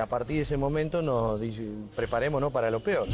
A partir de ese momento nos preparémonos para lo peor.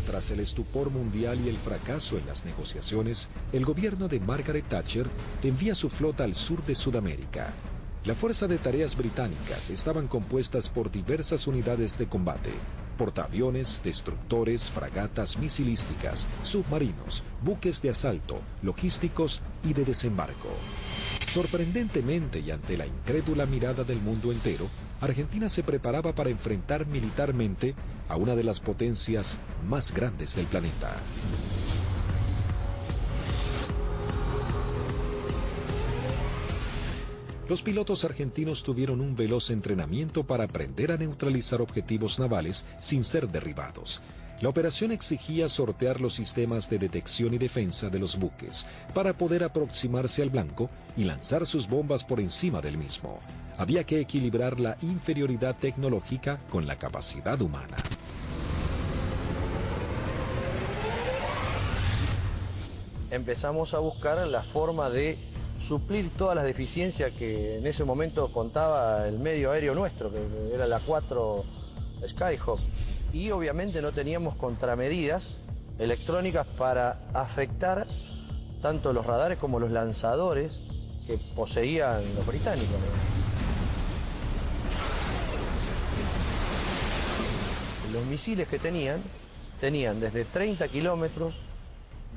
Tras el estupor mundial y el fracaso en las negociaciones, el gobierno de Margaret Thatcher envía su flota al sur de Sudamérica. La Fuerza de Tareas Británicas estaban compuestas por diversas unidades de combate: portaaviones, destructores, fragatas misilísticas, submarinos, buques de asalto, logísticos y de desembarco. Sorprendentemente y ante la incrédula mirada del mundo entero, Argentina se preparaba para enfrentar militarmente a una de las potencias más grandes del planeta. Los pilotos argentinos tuvieron un veloz entrenamiento para aprender a neutralizar objetivos navales sin ser derribados. La operación exigía sortear los sistemas de detección y defensa de los buques para poder aproximarse al blanco y lanzar sus bombas por encima del mismo. Había que equilibrar la inferioridad tecnológica con la capacidad humana. Empezamos a buscar la forma de suplir todas las deficiencias que en ese momento contaba el medio aéreo nuestro, que era la 4 Skyhawk. Y obviamente no teníamos contramedidas electrónicas para afectar tanto los radares como los lanzadores que poseían los británicos, ¿no? Los misiles que tenían desde 30 kilómetros,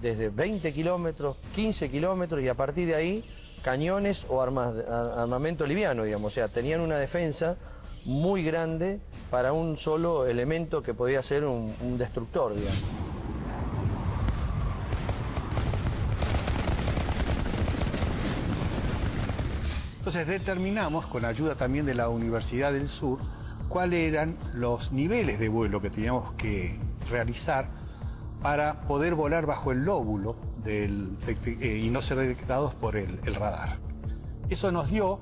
desde 20 kilómetros, 15 kilómetros y a partir de ahí cañones o armamento liviano, digamos. O sea, tenían una defensa muy grande para un solo elemento que podía ser un destructor, digamos. Entonces determinamos, con ayuda también de la Universidad del Sur, cuáles eran los niveles de vuelo que teníamos que realizar para poder volar bajo el lóbulo y no ser detectados por el radar. Eso nos dio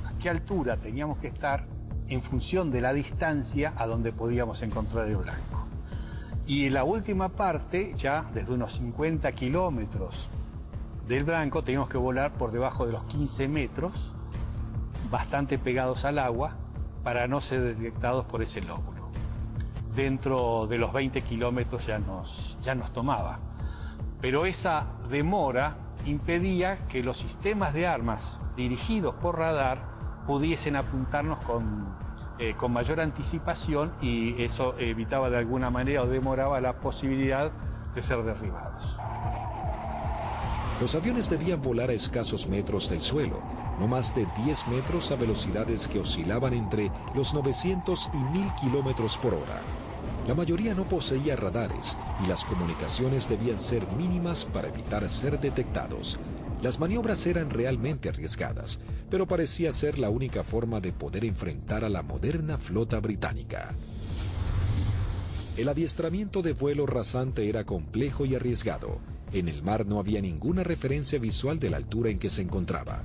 a qué altura teníamos que estar en función de la distancia a donde podíamos encontrar el blanco. Y en la última parte, ya desde unos 50 kilómetros del blanco, teníamos que volar por debajo de los 15 metros, bastante pegados al agua, para no ser detectados por ese lóbulo. Dentro de los 20 kilómetros ya nos tomaba. Pero esa demora impedía que los sistemas de armas dirigidos por radar pudiesen apuntarnos con mayor anticipación, y eso evitaba de alguna manera o demoraba la posibilidad de ser derribados. Los aviones debían volar a escasos metros del suelo, no más de 10 metros a velocidades que oscilaban entre los 900 y 1000 kilómetros por hora. La mayoría no poseía radares y las comunicaciones debían ser mínimas para evitar ser detectados. Las maniobras eran realmente arriesgadas, pero parecía ser la única forma de poder enfrentar a la moderna flota británica. El adiestramiento de vuelo rasante era complejo y arriesgado. En el mar no había ninguna referencia visual de la altura en que se encontraba.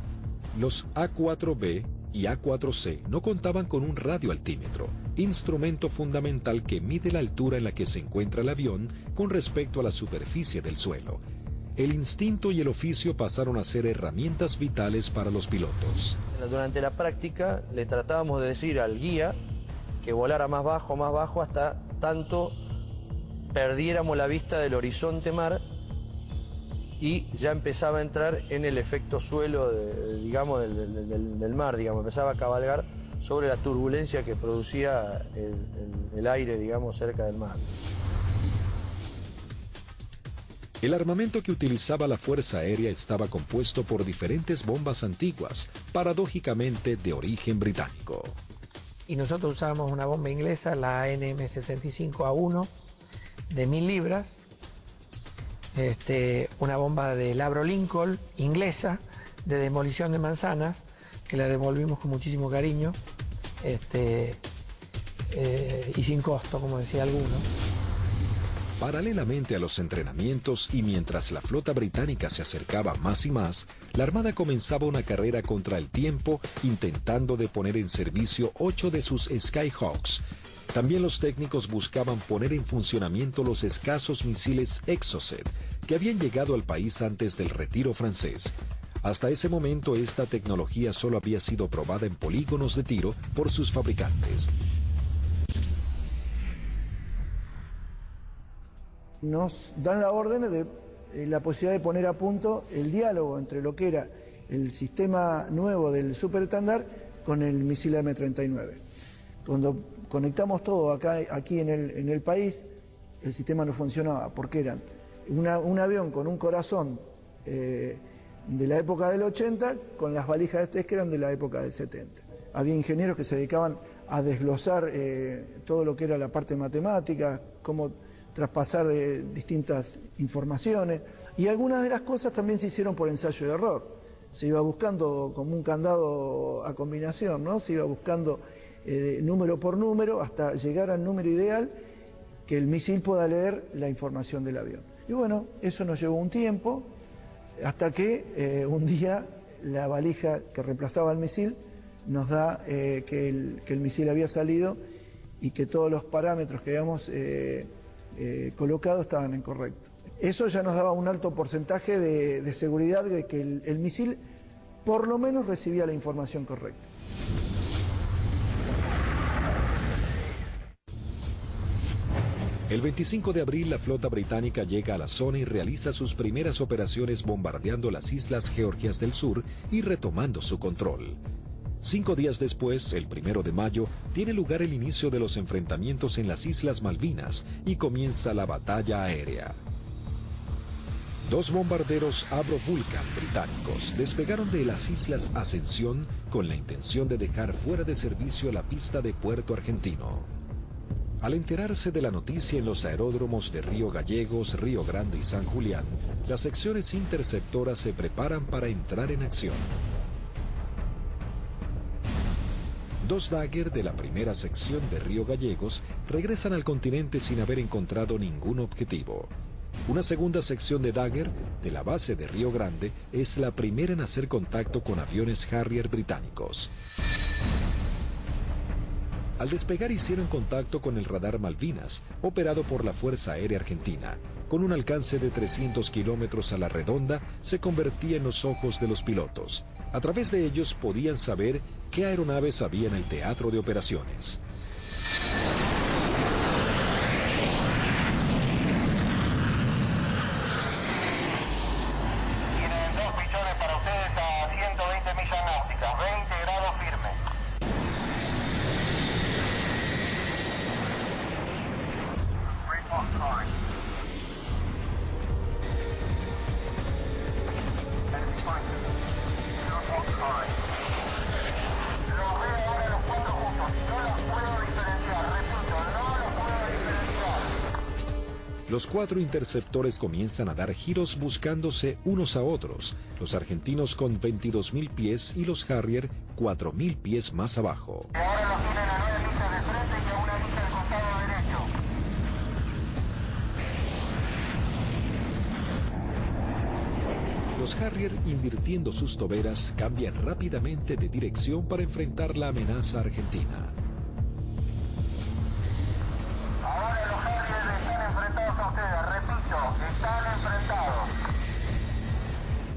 Los A4B y A4C no contaban con un radioaltímetro, instrumento fundamental que mide la altura en la que se encuentra el avión con respecto a la superficie del suelo. El instinto y el oficio pasaron a ser herramientas vitales para los pilotos. Durante la práctica le tratábamos de decir al guía que volara más bajo, hasta tanto perdiéramos la vista del horizonte mar y ya empezaba a entrar en el efecto suelo, del mar, digamos, empezaba a cabalgar sobre la turbulencia que producía el aire, digamos, cerca del mar. El armamento que utilizaba la Fuerza Aérea estaba compuesto por diferentes bombas antiguas, paradójicamente de origen británico. Y nosotros usábamos una bomba inglesa, la NM65A1, de 1000 libras, una bomba del Avro Lincoln, inglesa, de demolición de manzanas, que la devolvimos con muchísimo cariño, y sin costo, como decía alguno. Paralelamente a los entrenamientos y mientras la flota británica se acercaba más y más, la Armada comenzaba una carrera contra el tiempo intentando de poner en servicio 8 de sus Skyhawks. También los técnicos buscaban poner en funcionamiento los escasos misiles Exocet que habían llegado al país antes del retiro francés. Hasta ese momento, esta tecnología solo había sido probada en polígonos de tiro por sus fabricantes. Nos dan la orden de la posibilidad de poner a punto el diálogo entre lo que era el sistema nuevo del superestándar con el misil M39. Cuando conectamos todo aquí en el país, el sistema no funcionaba porque eran un avión con un corazón de la época del 80 con las valijas de test que eran de la época del 70. Había ingenieros que se dedicaban a desglosar todo lo que era la parte matemática, cómo traspasar distintas informaciones, y algunas de las cosas también se hicieron por ensayo y error. Se iba buscando como un candado a combinación, ¿no? Se iba buscando número por número hasta llegar al número ideal que el misil pueda leer la información del avión. Y bueno, eso nos llevó un tiempo, hasta que un día la valija que reemplazaba al misil nos da que el misil había salido y que todos los parámetros que habíamos colocado estaban incorrectos. Eso ya nos daba un alto porcentaje de seguridad de que el misil por lo menos recibía la información correcta. El 25 de abril, la flota británica llega a la zona y realiza sus primeras operaciones bombardeando las islas Georgias del Sur y retomando su control. 5 días después, el 1 de mayo, tiene lugar el inicio de los enfrentamientos en las Islas Malvinas y comienza la batalla aérea. 2 bombarderos Avro Vulcan británicos despegaron de las Islas Ascensión con la intención de dejar fuera de servicio la pista de Puerto Argentino. Al enterarse de la noticia en los aeródromos de Río Gallegos, Río Grande y San Julián, las secciones interceptoras se preparan para entrar en acción. 2 Dagger de la primera sección de Río Gallegos regresan al continente sin haber encontrado ningún objetivo. Una segunda sección de Dagger de la base de Río Grande es la primera en hacer contacto con aviones Harrier británicos. Al despegar hicieron contacto con el radar Malvinas, operado por la Fuerza Aérea Argentina. Con un alcance de 300 kilómetros a la redonda, se convertía en los ojos de los pilotos. A través de ellos podían saber qué aeronaves había en el teatro de operaciones. Tienen 2 pichones para ustedes a 120 millas náuticas, 20 grados firme. Los 4 interceptores comienzan a dar giros buscándose unos a otros, los argentinos con 22.000 pies y los Harrier 4.000 pies más abajo. Ahora los tienen a 9 millas de frente y a 1 milla al costado derecho. Los Harrier, invirtiendo sus toberas, cambian rápidamente de dirección para enfrentar la amenaza argentina. Ahora los Harrier están enfrentados a ustedes, repito, están enfrentados.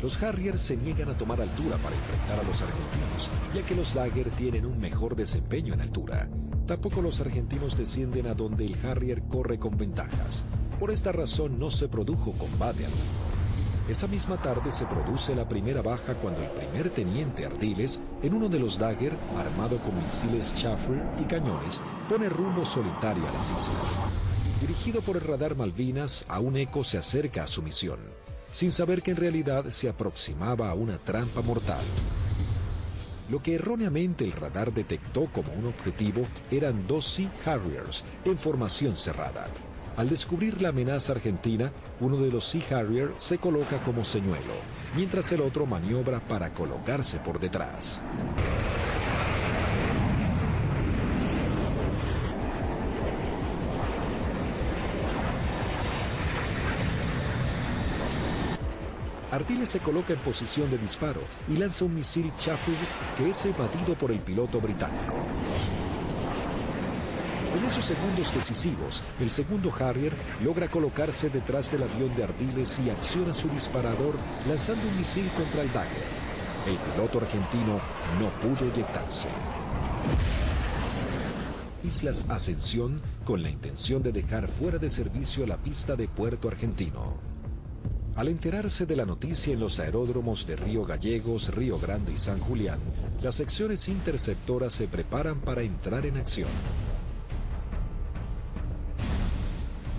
Los Harrier se niegan a tomar altura para enfrentar a los argentinos, ya que los Dagger tienen un mejor desempeño en altura. Tampoco los argentinos descienden a donde el Harrier corre con ventajas. Por esta razón no se produjo combate alguno. Esa misma tarde se produce la primera baja cuando el primer teniente Ardiles, en uno de los Dagger, armado con misiles Chaffir y cañones, pone rumbo solitario a las islas. Dirigido por el radar Malvinas, a un eco se acerca a su misión, sin saber que en realidad se aproximaba a una trampa mortal. Lo que erróneamente el radar detectó como un objetivo eran 2 Sea Harriers en formación cerrada. Al descubrir la amenaza argentina, uno de los Sea Harrier se coloca como señuelo, mientras el otro maniobra para colocarse por detrás. Ardiles se coloca en posición de disparo y lanza un misil Chaffir que es evadido por el piloto británico. En esos segundos decisivos, el segundo Harrier logra colocarse detrás del avión de Ardiles y acciona su disparador lanzando un misil contra el Dagger. El piloto argentino no pudo eyectarse. Islas Ascensión con la intención de dejar fuera de servicio la pista de Puerto Argentino. Al enterarse de la noticia en los aeródromos de Río Gallegos, Río Grande y San Julián, las secciones interceptoras se preparan para entrar en acción.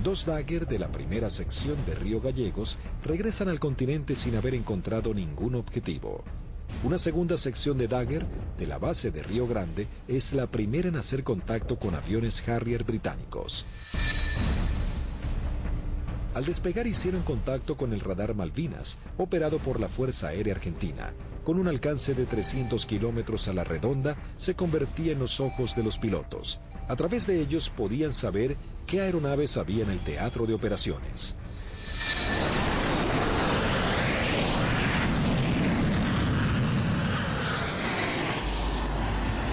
Dos Dagger de la primera sección de Río Gallegos regresan al continente sin haber encontrado ningún objetivo. Una segunda sección de Dagger de la base de Río Grande es la primera en hacer contacto con aviones Harrier británicos. Al despegar hicieron contacto con el radar Malvinas, operado por la Fuerza Aérea Argentina. Con un alcance de 300 kilómetros a la redonda, se convertía en los ojos de los pilotos. A través de ellos podían saber qué aeronaves había en el teatro de operaciones.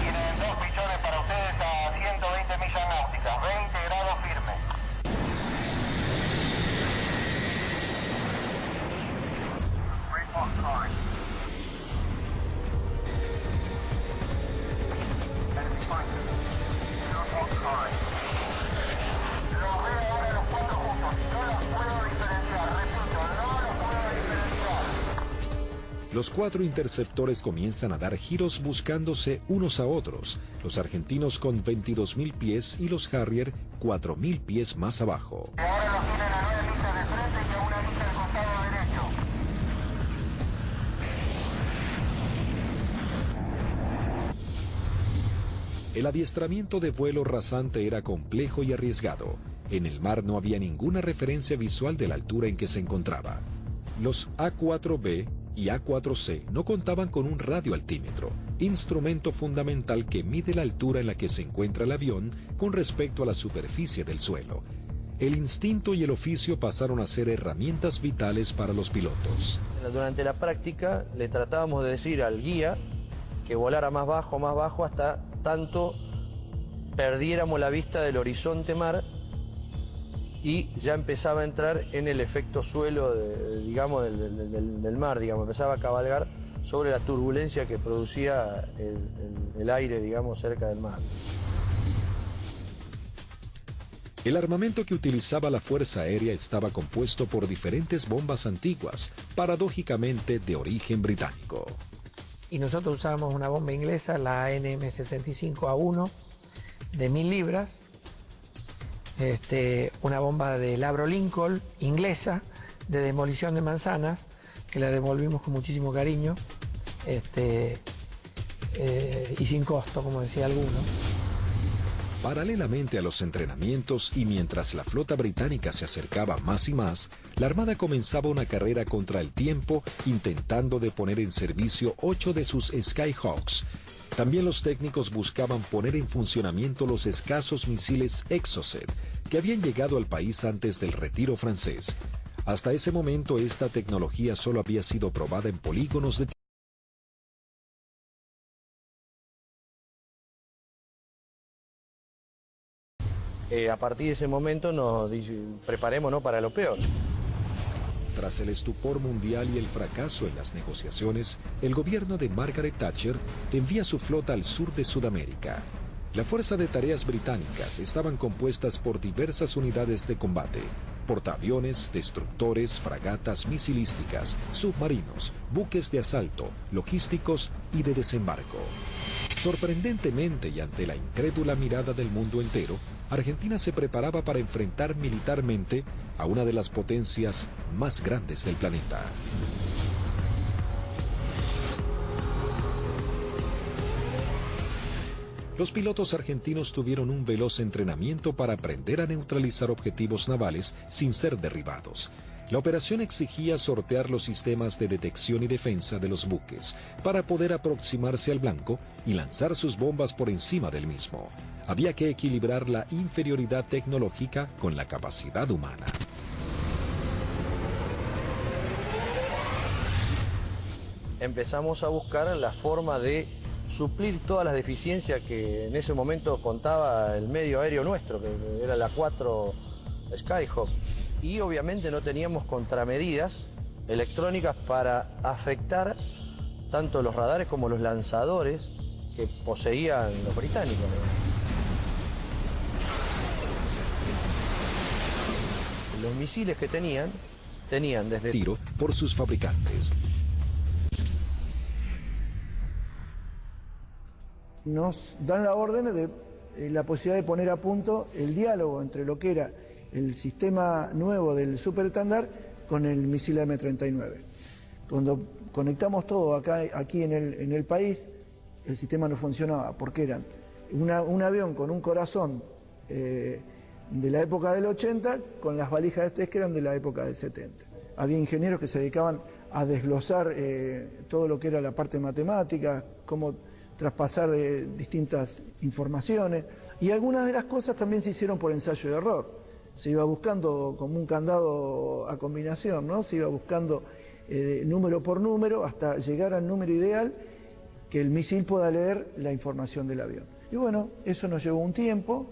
Tienen 2 pichones para ustedes a 120 millas náuticas, 20 grados firme. Los 4 interceptores comienzan a dar giros buscándose unos a otros, los argentinos con 22.000 pies y los Harrier 4.000 pies más abajo. Ahora los tienen a 9 millas de frente y a 1 milla al costado derecho. El adiestramiento de vuelo rasante era complejo y arriesgado. En el mar no había ninguna referencia visual de la altura en que se encontraba. Los A4B y A4C no contaban con un radioaltímetro, instrumento fundamental que mide la altura en la que se encuentra el avión con respecto a la superficie del suelo. El instinto y el oficio pasaron a ser herramientas vitales para los pilotos. Durante la práctica le tratábamos de decir al guía que volara más bajo, hasta tanto perdiéramos la vista del horizonte mar y ya empezaba a entrar en el efecto suelo, digamos, del mar, digamos, empezaba a cabalgar sobre la turbulencia que producía el aire, digamos, cerca del mar. El armamento que utilizaba la Fuerza Aérea estaba compuesto por diferentes bombas antiguas, paradójicamente de origen británico. Y nosotros usábamos una bomba inglesa, la NM65A1, de 1000 libras, una bomba del Avro Lincoln, inglesa, de demolición de manzanas, que la devolvimos con muchísimo cariño, y sin costo, como decía alguno. Paralelamente a los entrenamientos y mientras la flota británica se acercaba más y más, la Armada comenzaba una carrera contra el tiempo intentando de poner en servicio 8 de sus Skyhawks. También los técnicos buscaban poner en funcionamiento los escasos misiles Exocet que habían llegado al país antes del retiro francés. Hasta ese momento esta tecnología solo había sido probada en polígonos de A partir de ese momento nos preparémonos para lo peor. Tras el estupor mundial y el fracaso en las negociaciones, el gobierno de Margaret Thatcher envía su flota al sur de Sudamérica. La Fuerza de Tareas Británicas estaban compuestas por diversas unidades de combate, portaaviones, destructores, fragatas misilísticas, submarinos, buques de asalto, logísticos y de desembarco. Sorprendentemente y ante la incrédula mirada del mundo entero, Argentina se preparaba para enfrentar militarmente a una de las potencias más grandes del planeta. Los pilotos argentinos tuvieron un veloz entrenamiento para aprender a neutralizar objetivos navales sin ser derribados. La operación exigía sortear los sistemas de detección y defensa de los buques para poder aproximarse al blanco y lanzar sus bombas por encima del mismo. Había que equilibrar la inferioridad tecnológica con la capacidad humana. Empezamos a buscar la forma de suplir todas las deficiencias que en ese momento contaba el medio aéreo nuestro, que era la 4 Skyhawk. Y obviamente no teníamos contramedidas electrónicas para afectar tanto los radares como los lanzadores que poseían los británicos. Los misiles que tenían desde tiro por sus fabricantes. Nos dan la orden de la posibilidad de poner a punto el diálogo entre lo que era el sistema nuevo del Super Standard con el misil M39. Cuando conectamos todo aquí en el país, el sistema no funcionaba porque eran un avión con un corazón de la época del 80 con las valijas de test que eran de la época del 70. Había ingenieros que se dedicaban a desglosar todo lo que era la parte matemática, cómo traspasar distintas informaciones, y algunas de las cosas también se hicieron por ensayo y error. Se iba buscando como un candado a combinación, ¿no? Se iba buscando número por número hasta llegar al número ideal que el misil pueda leer la información del avión. Y bueno, eso nos llevó un tiempo,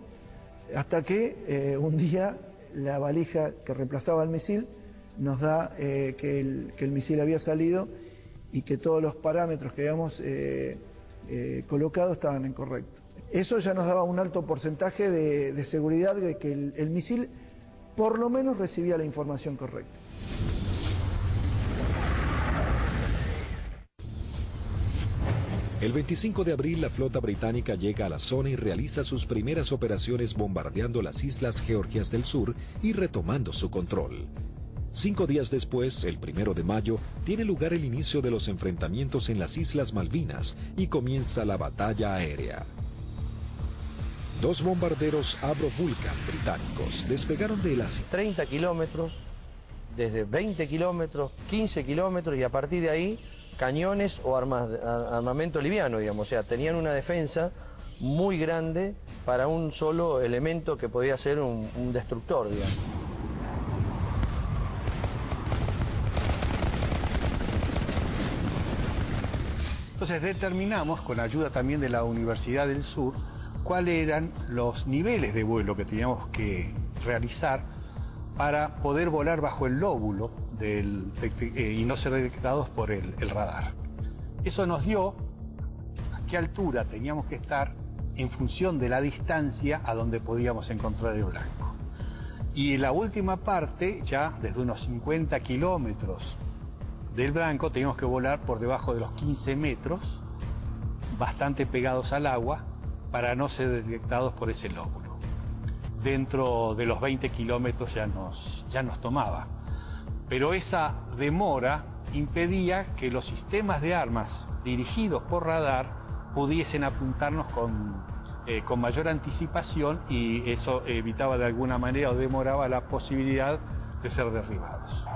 hasta que un día la valija que reemplazaba al misil nos da que el misil había salido y que todos los parámetros que habíamos colocado estaban incorrectos. Eso ya nos daba un alto porcentaje de seguridad de que el misil por lo menos recibía la información correcta. El 25 de abril la flota británica llega a la zona y realiza sus primeras operaciones bombardeando las islas Georgias del Sur y retomando su control. 5 días después, el 1 de mayo, tiene lugar el inicio de los enfrentamientos en las Islas Malvinas y comienza la batalla aérea. 2 bombarderos Avro Vulcan británicos despegaron de las 30 kilómetros, desde 20 kilómetros, 15 kilómetros, y a partir de ahí cañones o armamento liviano, digamos. O sea, tenían una defensa muy grande para un solo elemento que podía ser un destructor, digamos. Entonces determinamos, con ayuda también de la Universidad del Sur, cuáles eran los niveles de vuelo que teníamos que realizar para poder volar bajo el lóbulo y no ser detectados por el radar. Eso nos dio a qué altura teníamos que estar en función de la distancia a donde podíamos encontrar el blanco. Y en la última parte, ya desde unos 50 kilómetros del blanco, teníamos que volar por debajo de los 15 metros, bastante pegados al agua, para no ser detectados por ese lóbulo. Dentro de los 20 kilómetros ya nos tomaba. Pero esa demora impedía que los sistemas de armas dirigidos por radar pudiesen apuntarnos con mayor anticipación, y eso evitaba de alguna manera o demoraba la posibilidad de ser derribados.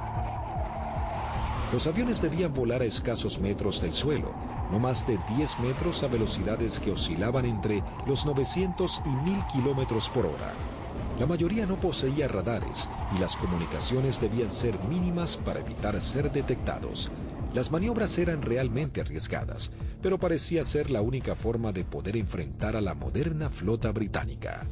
Los aviones debían volar a escasos metros del suelo, no más de 10 metros a velocidades que oscilaban entre los 900 y 1000 kilómetros por hora. La mayoría no poseía radares y las comunicaciones debían ser mínimas para evitar ser detectados. Las maniobras eran realmente arriesgadas, pero parecía ser la única forma de poder enfrentar a la moderna flota británica.